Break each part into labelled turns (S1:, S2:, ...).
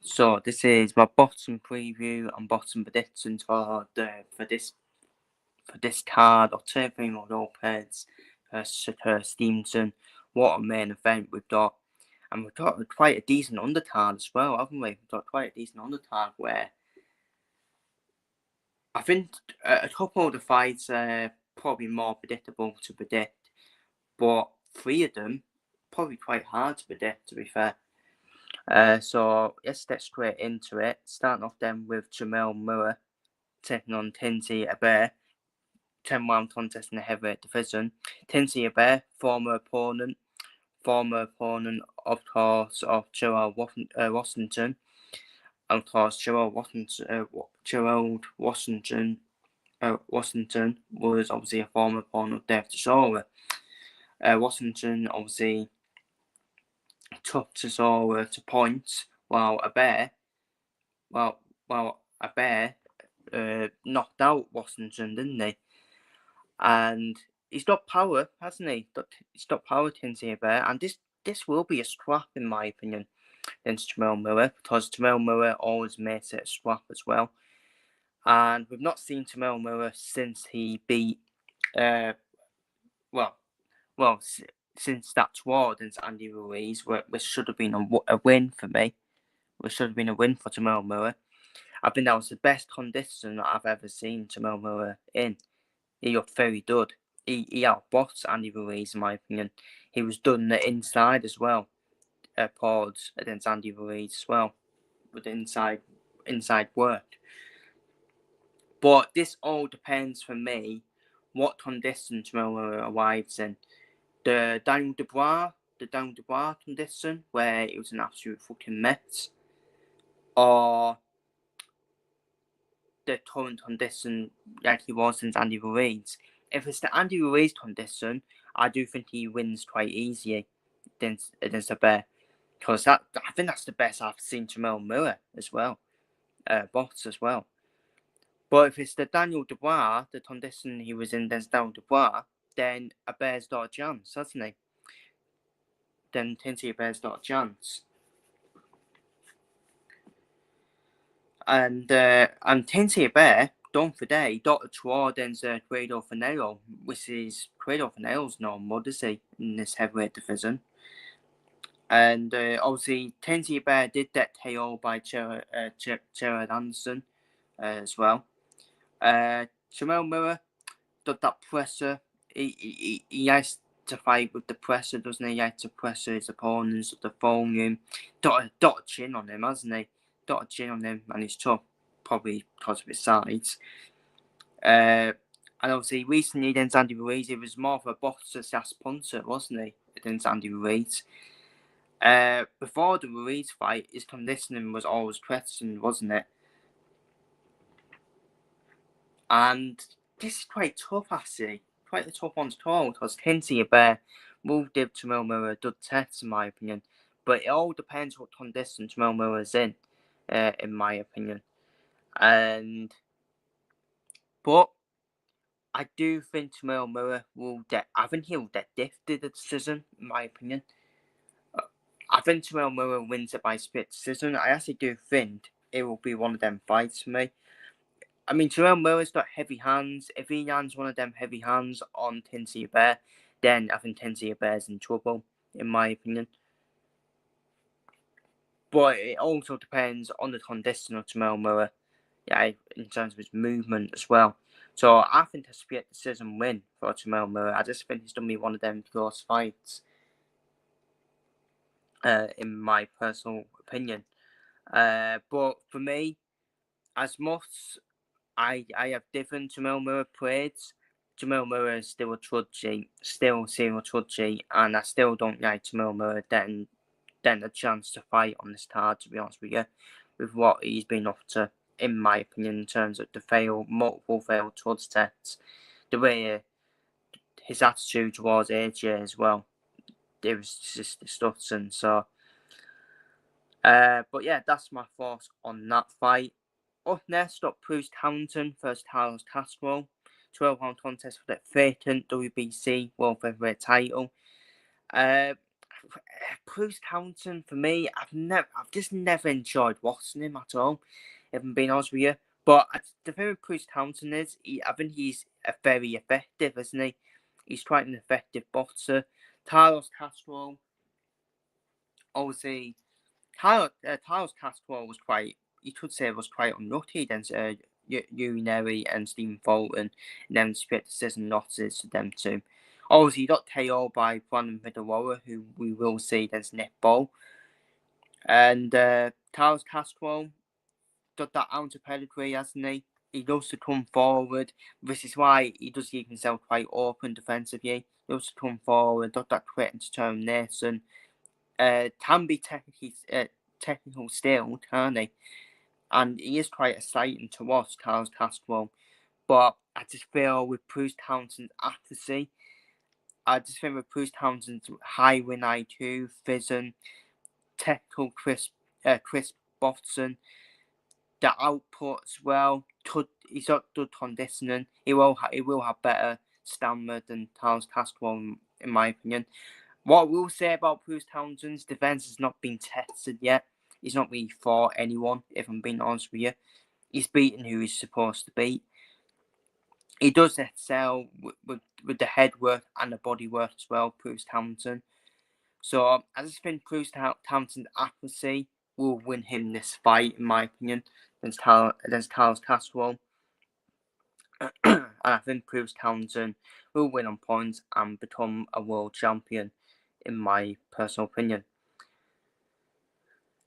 S1: So this is my bottom preview and bottom predictions for this card of Teofimo Lopez versus Shakur Stevenson. What a main event we've got. And we've got quite a decent undercard as well, haven't we? We've got quite a decent undercard where I think a couple of the fights are probably more predictable to predict, but three of them probably quite hard to predict, to be fair. So let's get straight into it. Starting off then with Jamel Murray taking on Tinsley Abair. 10-round contest in the heavyweight division. Tinsley Abair, former opponent of course of Gerald Washington. Of course, Gerald Washington was obviously a former opponent of Dave Chisora. Washington obviously took Chisora to points, while Abair knocked out Washington, didn't he? And he's got power, hasn't he? He's got power, Tinsley Abair, and this will be a scrap, in my opinion, against Jamel Murray, because Jamel Murray always makes it a scrap as well. And we've not seen Jamel Murray since he beat, since that draw against Andy Ruiz, which should have been a win for me. Which should have been a win for Jamel Murray. I think that was the best condition that I've ever seen Jamel Murray in. He looked very good. He outboxed Andy Ruiz, in my opinion. He was done the inside as well. Paused against Andy Ruiz as well, with inside work. But this all depends for me what condition Jamel Murray arrives in. The Daniel Dubois condition, where it was an absolute fucking mess, or the current condition like he was since Andy Ruiz. If it's the Andy Ruiz condition, I do think he wins quite easily against Abair, because I think that's the best I've seen Jamel Murray as well, box as well. But if it's the Daniel Dubois, the condition he was in against Daniel Dubois, then Abair's got a chance, hasn't he? Then Tinsley Abair's got a chance. And Tinsley Abair, don't forget, got a draw against Grado Finero, which is Grado Finero's normal, is he, in this heavyweight division. And obviously, Tinsley Abair did get KO by Jared Anderson as well. Jamel Murray got that presser. He has to fight with the presser, doesn't he? He has to pressure his opponents with the volume. Got a chin on him, hasn't he? Got a chin on him, and he's tough, probably because of his size. And obviously, recently against Andy Ruiz, he was more of a boxer/punter, wasn't he? Against Andy Ruiz. Before the Ruiz fight, his conditioning was always questioned, wasn't it? And this is quite tough, actually. Quite a tough one to call, because Tinsley Abair will give Jamel Murray a good test, in my opinion. But it all depends what condition Jamel Murray is in my opinion. But I do think Jamel Murray he'll get gifted a decision, in my opinion. I think Jamel Murray wins it by split decision. I actually do think it will be one of them fights for me. I mean, Jamel Murray's got heavy hands. If he lands one of them heavy hands on Tinsley Abair, then I think Tinsley Abair's in trouble, in my opinion. But it also depends on the condition of Jamel Murray, in terms of his movement as well. So I think a split decision win for Jamel Murray. I just think it's going to be one of them close fights, in my personal opinion. But for me, as much I have different Jamel Murray plays, Jamel Murray is still a trudgy, and I still don't like Jamel Murray then a chance to fight on this card, to be honest with you, with what he's been up to, in my opinion, in terms of the multiple failed trudge tests, the way his attitude towards AJ as well, it was just disgusting. So, but yeah, that's my thoughts on that fight. Up next, got Bruce Townsend versus Carlos Castro, 12-round contest for the vacant WBC World Heavyweight title. Bruce Townsend for me, I've just never enjoyed watching him at all, if I'm being honest with you. But the thing with Bruce Townsend is, I think he's very effective, isn't he? He's quite an effective boxer. Carlos Castro, obviously, Carlos Castro was quite, you could say, was quite unlucky against Urinary and Stephen Fulton, and then split decision losses to them two. Obviously, he got KO by Brandon Figueroa, who we will see against Nick Ball. And Carlos Castro got that ounce of pedigree, hasn't he? He loves to come forward. This is why he does keep himself quite open defensively. He loves to come forward, got that grit and determination. Can be technical still, can't he? And he is quite exciting to watch, Carlos Castro. But I just feel with Bruce Townsend's accuracy, I just think with Bruce Townsend's high win IQ, vision, technical crisp Boston, the output as well. He's got good conditioning. He will have better stamina than Carlos Castro, in my opinion. What I will say about Bruce Townsend's defense has not been tested yet. He's not really fought anyone, if I'm being honest with you. He's beaten who he's supposed to beat. He does excel with the head work and the body work as well, Bruce Townsend. So I just think Bruce Townsend's accuracy will win him this fight, in my opinion, against Carlos Castro. And I think Bruce Townsend will win on points and become a world champion, in my personal opinion.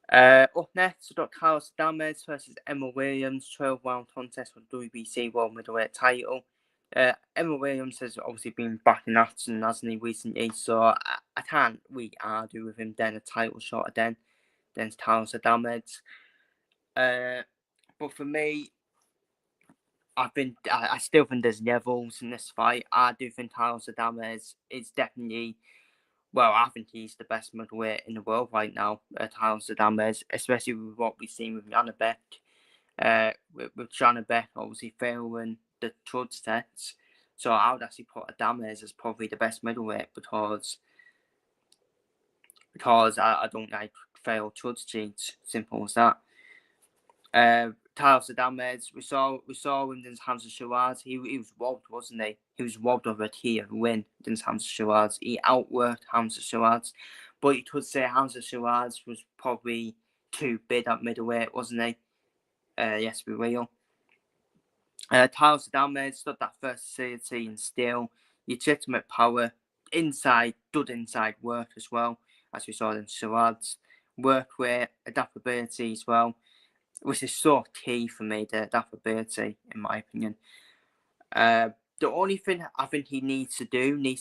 S1: Up next, we've got Carlos Adames versus Emma Williams, 12-round contest for the WBC World Middleweight title. Emma Williams has obviously been back in action, hasn't he, recently, so I can't really argue with him then a title shot against Carlos Adames. But for me, I still think there's levels in this fight. I do think Carlos Adames is definitely, well, I think he's the best middleweight in the world right now, Carlos Adames, especially with what we've seen with Janabek. With Janabek obviously failing the Truds tests. So I would actually put Adames as probably the best middleweight because I don't like failed Truds cheats. Simple as that. Carlos Adames, we saw him against Hamza Shiraz. He was robbed, wasn't he? He was robbed of a tier win against Hamza Shiraz. He outworked Hamza Shiraz. But you could say Hamza Shiraz was probably too big at middleweight, wasn't he? Yes, be real. Carlos Adames got that versatility and still legitimate power, good inside work as well, as we saw in Shiraz. Work rate, adaptability as well, which is so key for me, the adaptability, in my opinion. The only thing I think he needs to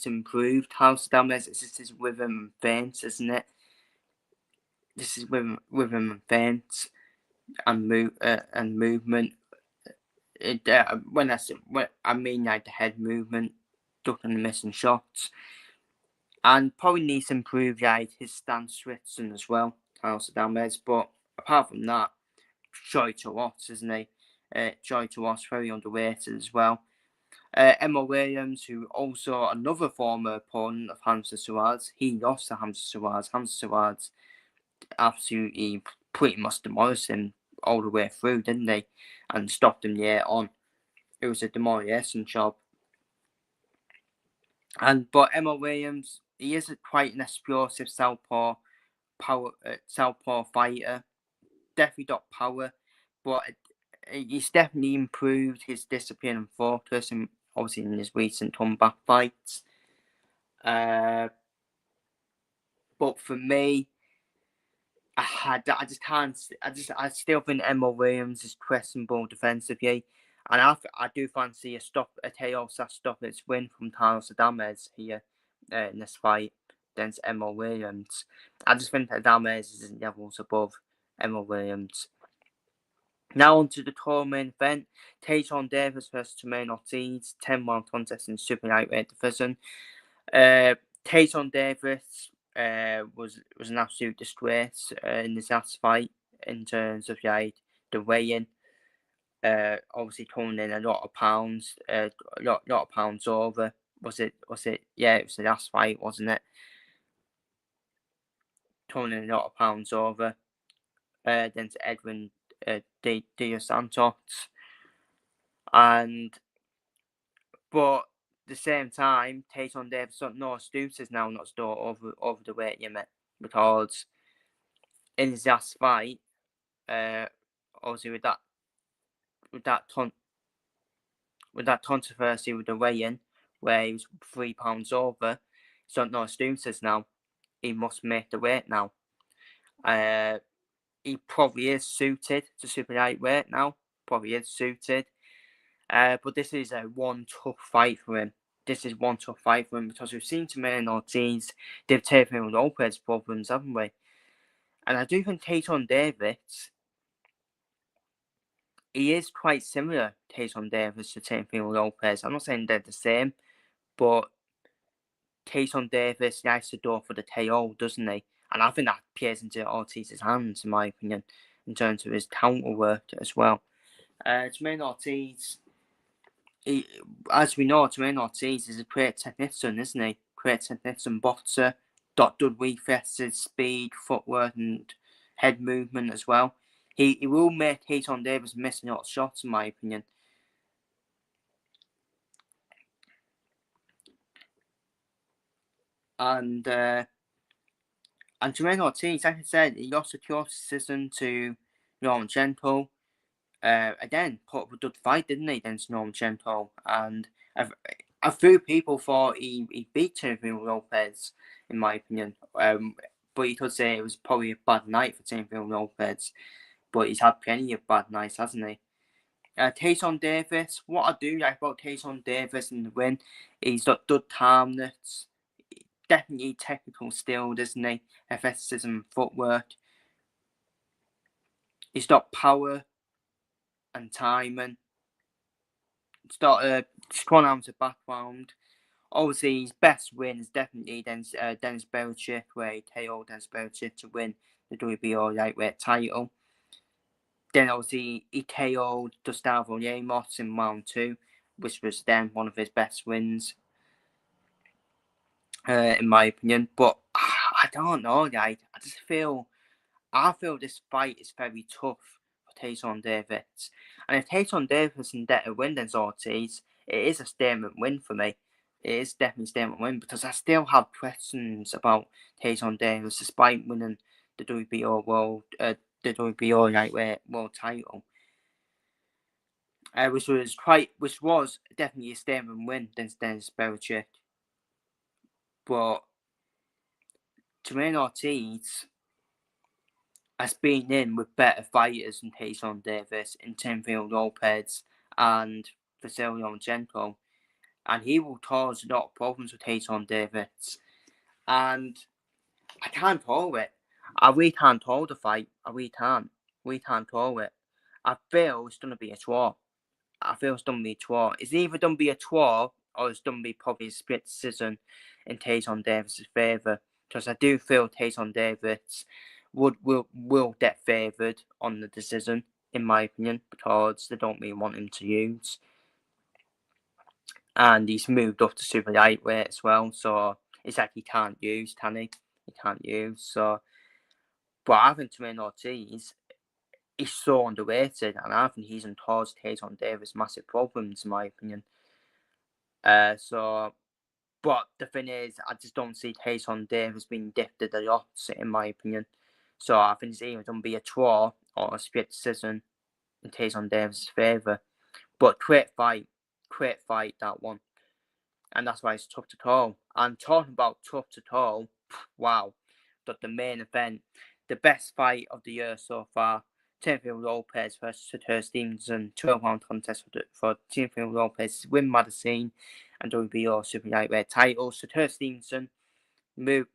S1: improve, Carlos Adames, is his rhythm and feints, isn't it? This is rhythm and feints and movement. When I mean like the head movement, ducking and missing shots, and probably needs to improve like his stance switching as well, Carlos Adames. But apart from that, joy to watch, isn't he? Joy to watch, very underrated as well. Emma Williams, who also another former opponent of Hamza Shiraz, he lost to Hamza Shiraz. Hamza Shiraz absolutely pretty much demolished him all the way through, didn't they? And stopped him year on. It was a demolition job. But Emma Williams, he is quite an explosive southpaw fighter. Definitely got power, but he's definitely improved his discipline and focus, and obviously in his recent comeback fights. But for me, I just can't. I still think Emma Williams is questionable defensively, and I do fancy a KO/stoppage win from Carlos Adames here in this fight against Emma Williams. I just think Adames is in levels above Emma Williams. Now on to the co-main event, Tejon Davis versus Tremaine Ortiz, 10-round contest in super lightweight division. Tejon Davis was an absolute disgrace in this last fight in terms of like the weigh-in. Obviously coming in a lot of pounds over. Was it? Yeah, it was the last fight, wasn't it? coming in a lot of pounds over than Edwin De Santos. But at the same time, Tayson Davis no excuses now not to go over the weight limit, because in his last fight, obviously with that controversy with the weigh-in, where he was 3 pounds over, so no excuses now. He must make the weight now. He probably is suited to super lightweight now. Probably is suited. But this is one tough fight for him. This is one tough fight for him, because we've seen Tamir Ortiz, they've taken him with Lopez problems, haven't we? And I do think Tayson Davis, he is quite similar, Tayson Davis, to Teofimo Lopez. I'm not saying they're the same, but Tayson Davis likes to go for the KO, doesn't he? And I think that plays into Ortiz's hands, in my opinion, in terms of his counter work as well. Tamir Ortiz, as we know, Tamir Ortiz is a great technician, isn't he? Great technician boxer. Dot reflexes, his speed, footwork, and head movement as well. He will make Tayson Davis miss a lot of shots, in my opinion. And Tamir Ortiz, like I said, he lost a close decision to Lomachenko. Again, put up a good fight, didn't he, against Lomachenko? And a few people thought he beat Teofimo Lopez, in my opinion. But you could say it was probably a bad night for Teofimo Lopez. But he's had plenty of bad nights, hasn't he? Tayson Davis, what I do like about Tayson Davis in the win, he's got good calmness, definitely technical skill, doesn't he? Athleticism, footwork. He's got power and timing. He's got a strong arms of background. Obviously, his best win is definitely Dennis Belichick, where he KO'd Dennis Belichick to win the WBO lightweight title. Then obviously he KO'd Gustavo Ramos in round 2, which was then one of his best wins, in my opinion. But I don't know, like, I feel this fight is very tough for Tayson Davis. And if Tayson Davis can get a win against Ortiz, it is a statement win for me. It is definitely a statement win, because I still have questions about Tayson Davis despite winning the WBO lightweight world title. Which was definitely a statement win against Dennis Belichick. But Tamir Ortiz has been in with better fighters than Tayson Davis in Teofimo Lopez and Vasily Lomachenko, and he will cause a lot of problems with Tayson Davis. And I can't call it. I really can't call the fight. I really can't. We can't call it. I feel it's going to be a draw. It's either going to be a draw, or it's going to be probably a split decision in Tayson Davis' favour. Because I do feel Tayson Davis will get favoured on the decision, in my opinion, because they don't really want him to use. And he's moved up to super lightweight as well, so it's like he can't use, can he? He can't use, so... But I think Tamir Ortiz is so underrated, and I think he's caused Tayson Davis massive problems, in my opinion. But the thing is, I just don't see Tayson Davis being gifted a lot, in my opinion. So I think it's either going to be a draw or a split decision in Tayson Davis' favour. But great fight, that one. And that's why it's tough to call. And talking about tough to call, wow. But the main event, the best fight of the year so far, Teofimo Lopez versus Shakur Stevenson, 12-round contest for Teofimo Lopez to win Madison and WBO super lightweight title. Shakur Stevenson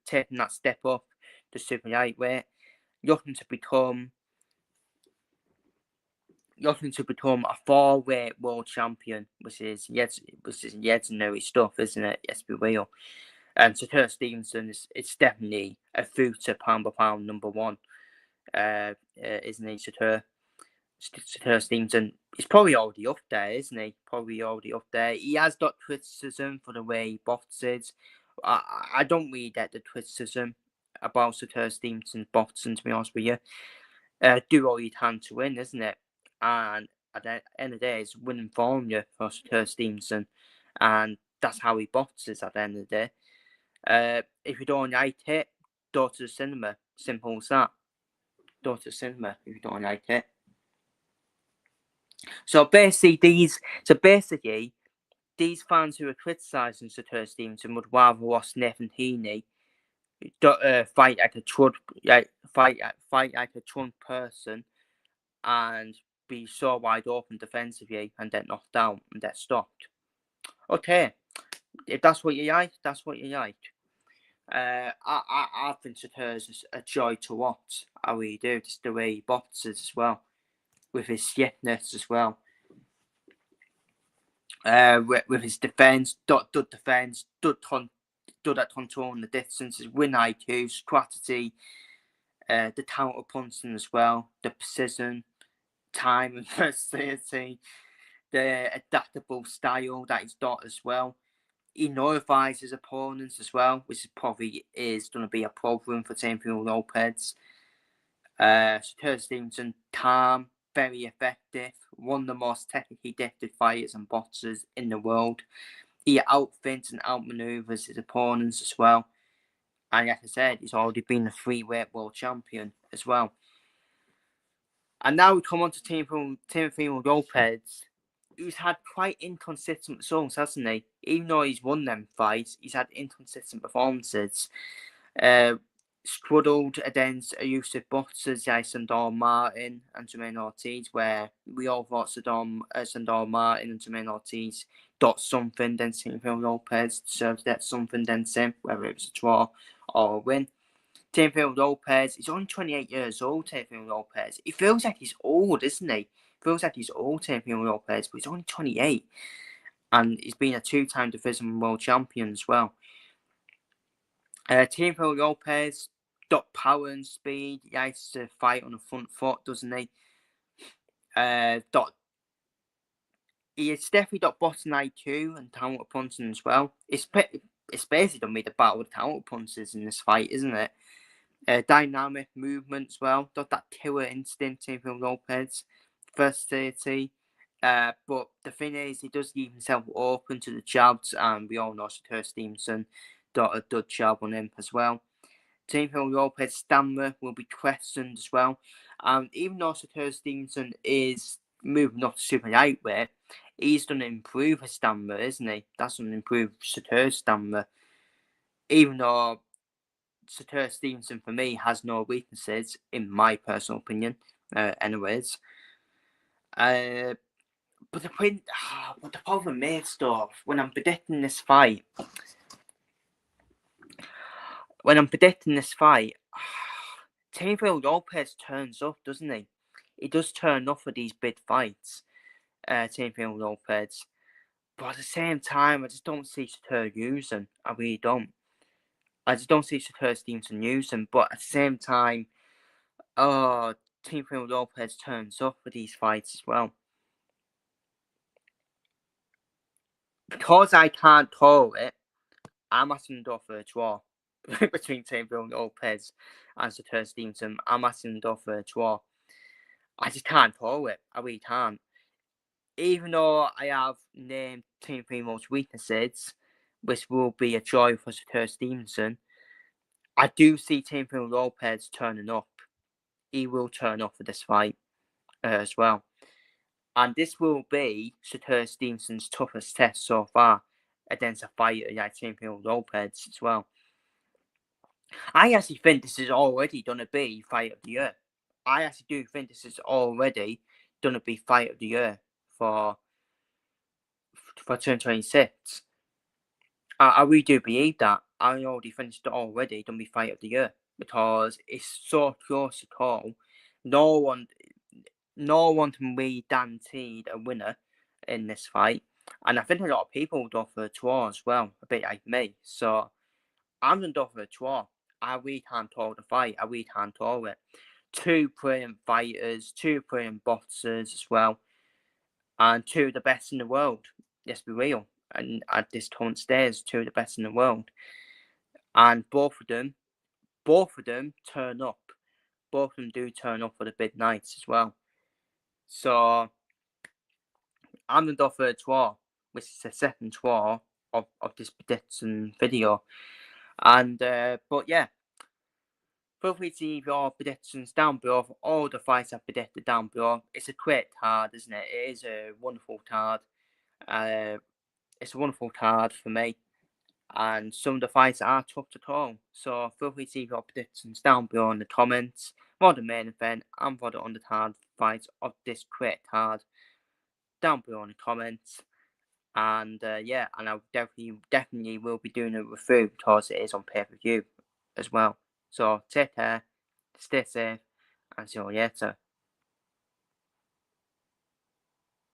S1: taking that step up to super lightweight, looking to become a 4-weight world champion, which is legendary stuff, isn't it? Yes, we will. And Shakur Stevenson it's definitely a future pound for pound number 1, isn't he? Shakur Stevenson is probably already up there, isn't he? He has got criticism for the way he boxes. I don't really get the criticism. about Sir Stevenson's boxing, to be honest with you. Do all you can to win, isn't it? And at the end of the day, it's winning formula for Sir Stevenson, and that's how he boxes at the end of the day. If you don't like it, go to the cinema. Simple as that. Go to the cinema if you don't like it. So basically, these fans who are criticising Sir Stevenson would rather watch Nathan Heaney fight like a Trump person and be so wide open defensively and then knocked down and then stopped. Okay, if that's what you like, that's what you like. I think Satur's a joy to watch. I really do. Just the way he boxes as well, with his swiftness as well. With his defense, good at controlling the distances, win IQ, strategy, the counter punching as well, the precision, time and versatility, the adaptable style that he's got as well. He notifies his opponents as well, which probably is going to be a problem for Teofimo Lopez. Shakur Stevenson, calm, very effective, one of the most technically gifted fighters and boxers in the world. He outfits and outmaneuvers his opponents as well. And like I said, he's already been a 3-weight world champion as well. And now we come on to Teofimo Lopez, who's had quite inconsistent results, hasn't he? Even though he's won them fights, he's had inconsistent performances. Struggled against elusive boxers like Sandor Martin and Jermaine Ortiz, where we all thought Sandor Martin and Jermaine Ortiz got something, then Teofimo Lopez deserves that something, then same, whether it was a draw or a win. Teofimo Lopez, he's only 28 years old, Teofimo Lopez. He feels like he's old, isn't he? Feels like he's old, Teofimo Lopez, but he's only 28. And he's been a 2-time division world champion as well. Teofimo Lopez, got power and speed. He likes to fight on the front foot, doesn't he? He's definitely got boxing IQ and counter punching as well. It's basically going to be the battle with counter punches in this fight, isn't it? Dynamic movement as well. Got that killer instinct, Teofimo Lopez. Versatility. But the thing is, he does leave himself open to the jabs, and we all know Shakur Stevenson got a good jab on him as well. Teofimo Lopez's stamina will be questioned as well. Even though Shakur Stevenson is moving up to super lightweight, he's going to improve his stamina, isn't he? That's going to improve Shakur's stamina. Even though Shakur Stevenson, for me, has no weaknesses, in my personal opinion, anyways. But the problem is, though, when I'm predicting this fight, Teofimo Lopez turns up, doesn't he? He does turn up for these big fights, Teofimo Lopez. But at the same time, I just don't see Shakur using. I really don't. I just don't see Shakur Stevenson using. But at the same time, Teofimo Lopez turns up for these fights as well. Because I can't call it, I'm asking the for a draw between Teofimo Lopez and Shakur Stevenson. I'm asking the for a draw. I just can't call it. I really can't. Even though I have named Teofimo's weaknesses, which will be a joy for Shakur Stevenson, I do see Teofimo Lopez turning up. He will turn up for this fight as well. And this will be Shakur Stevenson's toughest test so far against a fighter like Teofimo Lopez as well. I actually think this is already going to be Fight of the Year. I actually do think this is already going to be Fight of the Year for 2026. I really do believe that. I already finished it already, going to be Fight of the Year, because it's so close to call. No one can be guaranteed a winner in this fight. And I think a lot of people would offer a draw as well, a bit like me. So I'm going to offer a draw. I really can't call the fight. I really can't call it. 2 brilliant fighters, 2 brilliant boxers as well, and 2 of the best in the world. Let's be real. And at this current stage, 2 of the best in the world. And both of them both of them turn up. Both of them do turn up for the big nights as well. So I'm the third tour, which is the second tour of this prediction video. And but yeah, feel free to leave your predictions down below for all the fights I've predicted down below. It's a great card, isn't it? It is a wonderful card. It's a wonderful card for me. And some of the fights are tough to call. So feel free to leave your predictions down below in the comments for the main event and for the undercard fights of this great card down below in the comments. And yeah, and I definitely will be doing a review because it is on pay-per-view as well. So take care, stay safe, and see you later.